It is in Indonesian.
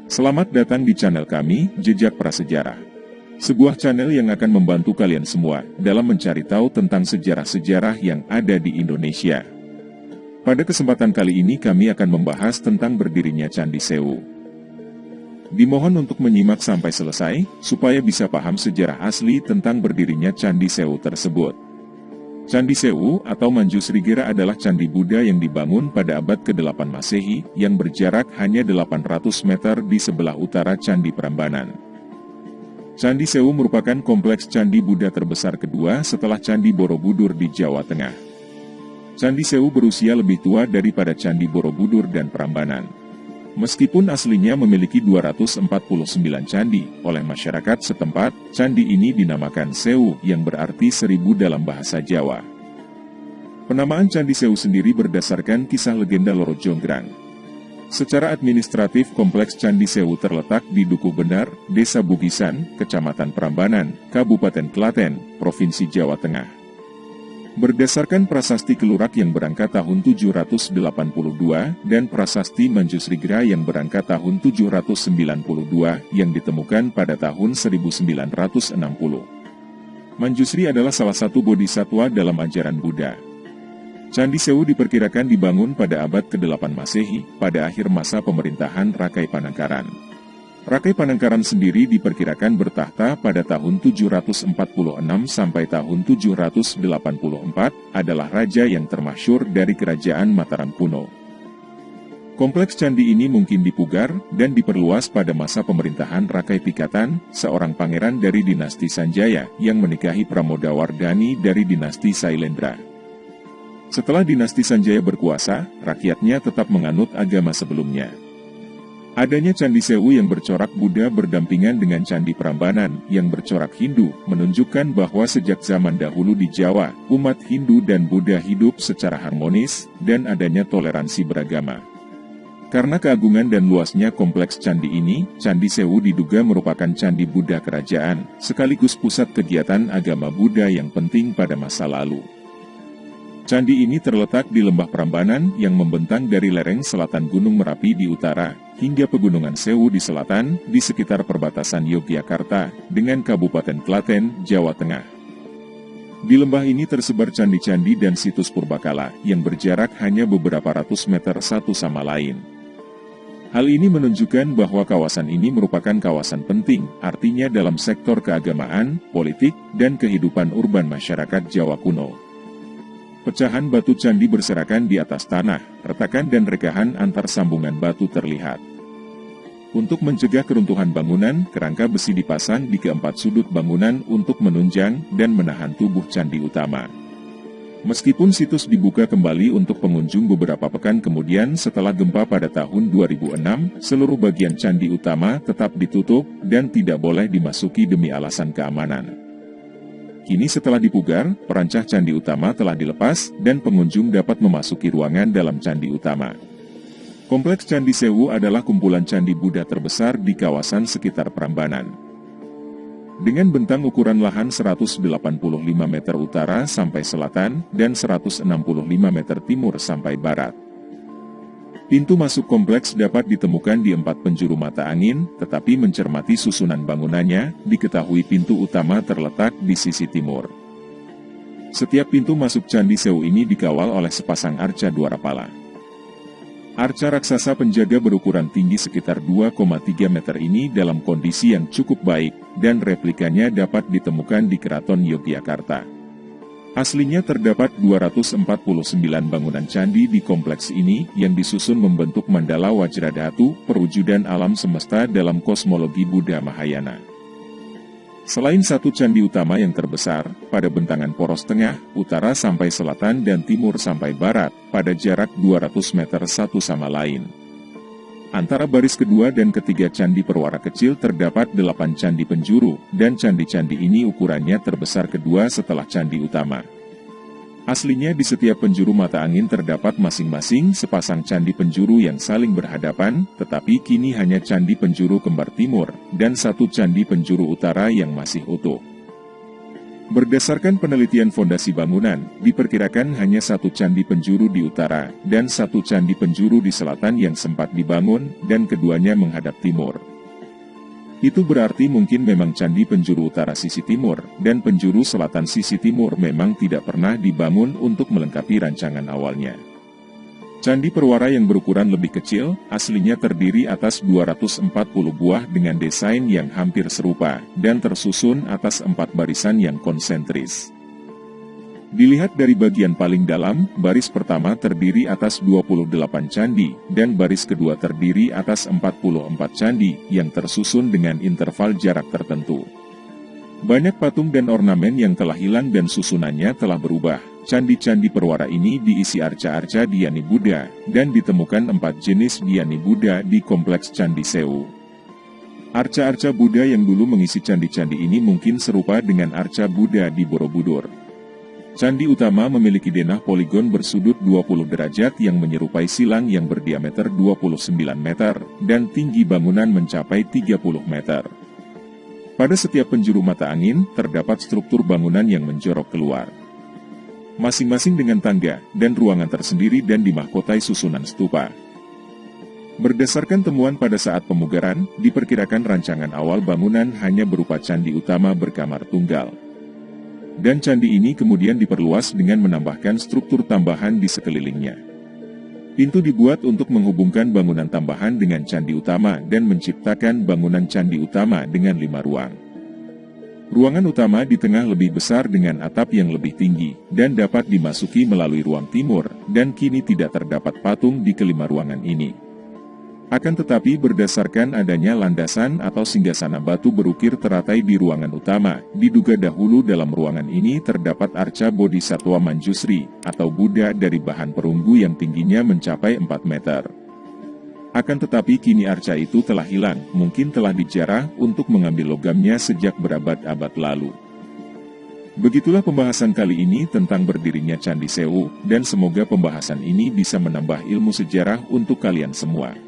Selamat datang di channel kami, Jejak Prasejarah. Sebuah channel yang akan membantu kalian semua dalam mencari tahu tentang sejarah-sejarah yang ada di Indonesia. Pada kesempatan kali ini kami akan membahas tentang berdirinya Candi Sewu. Dimohon untuk menyimak sampai selesai, supaya bisa paham sejarah asli tentang berdirinya Candi Sewu tersebut. Candi Sewu atau Manjusrigera adalah candi Buddha yang dibangun pada abad ke-8 Masehi, yang berjarak hanya 800 meter di sebelah utara Candi Prambanan. Candi Sewu merupakan kompleks candi Buddha terbesar kedua setelah Candi Borobudur di Jawa Tengah. Candi Sewu berusia lebih tua daripada Candi Borobudur dan Prambanan. Meskipun aslinya memiliki 249 candi, oleh masyarakat setempat, candi ini dinamakan Sewu yang berarti 1000 dalam bahasa Jawa. Penamaan Candi Sewu sendiri berdasarkan kisah legenda Loro Jonggrang. Secara administratif kompleks Candi Sewu terletak di Dukuh Benar, Desa Bugisan, Kecamatan Prambanan, Kabupaten Klaten, Provinsi Jawa Tengah. Berdasarkan prasasti Kelurak yang berangkat tahun 782 dan prasasti Manjusrigera yang berangkat tahun 792 yang ditemukan pada tahun 1960. Manjusri adalah salah satu bodhisatwa dalam ajaran Buddha. Candi Sewu diperkirakan dibangun pada abad ke-8 Masehi, pada akhir masa pemerintahan Rakai Panangkaran. Rakai Panangkaran sendiri diperkirakan bertahta pada tahun 746 sampai tahun 784, adalah raja yang termasyhur dari kerajaan Mataram kuno. Kompleks candi ini mungkin dipugar dan diperluas pada masa pemerintahan Rakai Pikatan, seorang pangeran dari dinasti Sanjaya yang menikahi Pramodawardhani dari dinasti Sailendra. Setelah dinasti Sanjaya berkuasa, rakyatnya tetap menganut agama sebelumnya. Adanya Candi Sewu yang bercorak Buddha berdampingan dengan Candi Prambanan yang bercorak Hindu menunjukkan bahwa sejak zaman dahulu di Jawa, umat Hindu dan Buddha hidup secara harmonis dan adanya toleransi beragama. Karena keagungan dan luasnya kompleks candi ini, Candi Sewu diduga merupakan candi Buddha kerajaan, sekaligus pusat kegiatan agama Buddha yang penting pada masa lalu. Candi ini terletak di Lembah Prambanan yang membentang dari lereng selatan Gunung Merapi di utara, hingga Pegunungan Sewu di selatan, di sekitar perbatasan Yogyakarta, dengan Kabupaten Klaten, Jawa Tengah. Di lembah ini tersebar candi-candi dan situs purbakala, yang berjarak hanya beberapa ratus meter satu sama lain. Hal ini menunjukkan bahwa kawasan ini merupakan kawasan penting, artinya dalam sektor keagamaan, politik, dan kehidupan urban masyarakat Jawa kuno. Pecahan batu candi berserakan di atas tanah, retakan dan rekahan antar sambungan batu terlihat. Untuk mencegah keruntuhan bangunan, kerangka besi dipasang di keempat sudut bangunan untuk menunjang dan menahan tubuh candi utama. Meskipun situs dibuka kembali untuk pengunjung beberapa pekan kemudian setelah gempa pada tahun 2006, seluruh bagian candi utama tetap ditutup dan tidak boleh dimasuki demi alasan keamanan. Kini setelah dipugar, perancah candi utama telah dilepas, dan pengunjung dapat memasuki ruangan dalam candi utama. Kompleks Candi Sewu adalah kumpulan candi Buddha terbesar di kawasan sekitar Prambanan. Dengan bentang ukuran lahan 185 meter utara sampai selatan, dan 165 meter timur sampai barat. Pintu masuk kompleks dapat ditemukan di 4 penjuru mata angin, tetapi mencermati susunan bangunannya, diketahui pintu utama terletak di sisi timur. Setiap pintu masuk Candi Sewu ini dikawal oleh sepasang arca dwarapala. Arca raksasa penjaga berukuran tinggi sekitar 2,3 meter ini dalam kondisi yang cukup baik, dan replikanya dapat ditemukan di Keraton Yogyakarta. Aslinya terdapat 249 bangunan candi di kompleks ini yang disusun membentuk mandala Wajradhatu, perwujudan alam semesta dalam kosmologi Buddha Mahayana. Selain satu candi utama yang terbesar, pada bentangan poros tengah, utara sampai selatan dan timur sampai barat, pada jarak 200 meter satu sama lain. Antara baris kedua dan ketiga candi perwara kecil terdapat 8 candi penjuru, dan candi-candi ini ukurannya terbesar kedua setelah candi utama. Aslinya di setiap penjuru mata angin terdapat masing-masing sepasang candi penjuru yang saling berhadapan, tetapi kini hanya candi penjuru kembar timur, dan satu candi penjuru utara yang masih utuh. Berdasarkan penelitian fondasi bangunan, diperkirakan hanya satu candi penjuru di utara, dan satu candi penjuru di selatan yang sempat dibangun, dan keduanya menghadap timur. Itu berarti mungkin memang candi penjuru utara sisi timur, dan penjuru selatan sisi timur memang tidak pernah dibangun untuk melengkapi rancangan awalnya. Candi Perwara yang berukuran lebih kecil, aslinya terdiri atas 240 buah dengan desain yang hampir serupa, dan tersusun atas 4 barisan yang konsentris. Dilihat dari bagian paling dalam, baris pertama terdiri atas 28 candi, dan baris kedua terdiri atas 44 candi, yang tersusun dengan interval jarak tertentu. Banyak patung dan ornamen yang telah hilang dan susunannya telah berubah. Candi-candi Perwara ini diisi arca-arca Dhyani Buddha, dan ditemukan 4 jenis Dhyani Buddha di kompleks Candi Sewu. Arca-arca Buddha yang dulu mengisi candi-candi ini mungkin serupa dengan arca Buddha di Borobudur. Candi utama memiliki denah poligon bersudut 20 derajat yang menyerupai silang yang berdiameter 29 meter, dan tinggi bangunan mencapai 30 meter. Pada setiap penjuru mata angin, terdapat struktur bangunan yang menjorok keluar. Masing-masing dengan tangga, dan ruangan tersendiri dan dimahkotai susunan stupa. Berdasarkan temuan pada saat pemugaran, diperkirakan rancangan awal bangunan hanya berupa candi utama berkamar tunggal. Dan candi ini kemudian diperluas dengan menambahkan struktur tambahan di sekelilingnya. Pintu dibuat untuk menghubungkan bangunan tambahan dengan candi utama dan menciptakan bangunan candi utama dengan 5 ruang. Ruangan utama di tengah lebih besar dengan atap yang lebih tinggi, dan dapat dimasuki melalui ruang timur, dan kini tidak terdapat patung di kelima ruangan ini. Akan tetapi berdasarkan adanya landasan atau singgasana batu berukir teratai di ruangan utama, diduga dahulu dalam ruangan ini terdapat arca Bodhisattva Manjusri, atau Buddha dari bahan perunggu yang tingginya mencapai 4 meter. Akan tetapi kini arca itu telah hilang, mungkin telah dijarah untuk mengambil logamnya sejak berabad-abad lalu. Begitulah pembahasan kali ini tentang berdirinya Candi Sewu, dan semoga pembahasan ini bisa menambah ilmu sejarah untuk kalian semua.